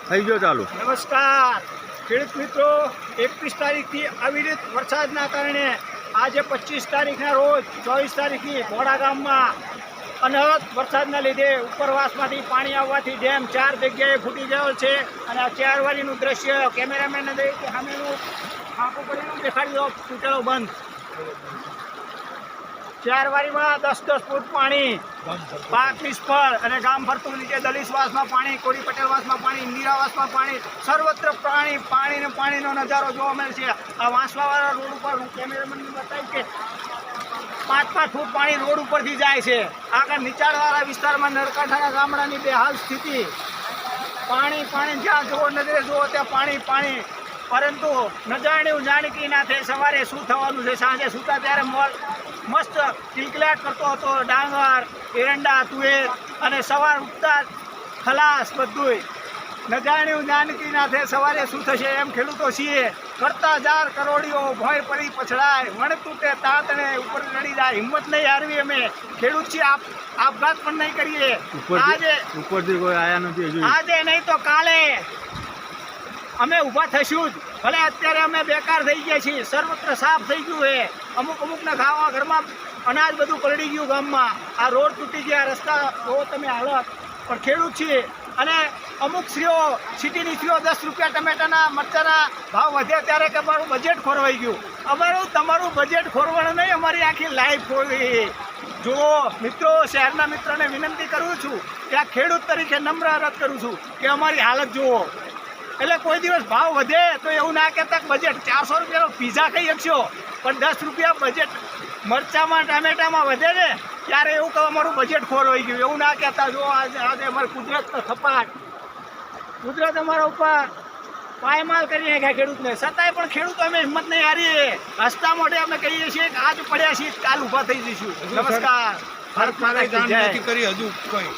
થઈ ગયો ચાલુ. નમસ્કાર ખેડૂત મિત્રો, 21 તારીખથી અવિરત વરસાદના કારણે આજે 25 તારીખના રોજ 24 તારીખની ઘોડા ગામમાં અનહદ વરસાદના લીધે ઉપરવાસમાંથી પાણી આવવાથી ડેમ 4 જગ્યાએ ફૂટી ગયો છે. અને આ 4 વારીનું દ્રશ્ય કેમેરામેનને દઈ કે સામેનું આંખો કરીને દેખાડી દો. તૂટેલો બંધ 4 વારીમાં 10-10 ફૂટ પાણી, પાક નિષ્ફળ અને ગામ ફરતું નીચે દલિતવાસમાં પાણી, કોડી પટેલવાસમાં પાણી, ઇન્દિરાવાસમાં પાણી, સર્વત્ર પાણીનો નજારો જોવા મળે છે. આ વાંસવાવાળા રોડ ઉપર હું કેમેરામેનને બતાવીશ કે 5-5 ફૂટ પાણી રોડ ઉપરથી જાય છે. આગળ નીચાણવાળા વિસ્તારમાં નરકાંઠાના ગામડાની બેહાલ સ્થિતિ. પાણી જ્યાં જુઓ નજરે જુઓ ત્યાં પાણી. પરંતુ ન જાણ્યું જાણકી ના થઈ સવારે શું થવાનું છે. સાંજે સૂતા ત્યારે મસ્ત ટીકલાટ કરતો હતો ડાંગર, એરંડા, તુવેર, અને સવાર ઉઠતા ખલાસ બધુંય. ન જાણ્યું જાનકી ના થઈ સવારે શું થશે એમ ખેડૂતો છીએ. કરતા જાર કરોડીઓ ભોય પડી પછડાય, વણ તૂટે તાતણે ઉપર ચડી જાય. હિંમત નહીં હારવી અમે ખેડૂત છીએ. આપઘાત પણ નહીં કરીએ. ઉપરથી કોઈ આયા નથી હજુ. આજે નહીં તો કાલે અમે ઊભા થઈશું જ. ભલે અત્યારે અમે બેકાર થઈ ગયા છીએ, સર્વત્ર સાફ થઈ ગયું છે. અમુકના ખાવા ઘરમાં અનાજ બધું પલળી ગયું ગામમાં. આ રોડ તૂટી ગયા, રસ્તા જોવો તમે હાલત. પણ ખેડૂત છીએ અને અમુક સ્ત્રીઓ, સિટીની સ્ત્રીઓ 10 રૂપિયા ટમેટાના મરચાના ભાવ વધ્યા ત્યારે કે અમારું બજેટ ખોરવાઈ ગયું. તમારું બજેટ ખોરવાનું નહીં, અમારી આખી લાઈફ ખોરવી. જુઓ મિત્રો, શહેરના મિત્રોને વિનંતી કરું છું કે આ ખેડૂત તરીકે નમ્ર અરજ કરું છું કે અમારી હાલત જુઓ. એટલે કોઈ દિવસ ભાવ વધે તો એવું ના કહેતા બજેટ 400 રૂપિયાનો પીઝા ખાઈ શકશો, પણ 10 રૂપિયા બજેટ મરચામાં ટામેટામાં વધે ને ત્યારે એવું કે અમારું બજેટ ખોરવાઈ ગયું એવું ના કહેતા. જો આજે અમારી કુદરતનો થપાટ, કુદરત અમારા ઉપર પાયમાલ કરી નાખ્યા ખેડૂતને. છતાંય પણ ખેડૂતો અમે હિંમત નહીં હારીએ. હસતા મોઢે અમે કહીએ છીએ કે આજ પડ્યા છીએ કાલ ઊભા થઈ જઈશું. નમસ્કાર. સરકારે જાણ નથી કરી હજુ કોઈ.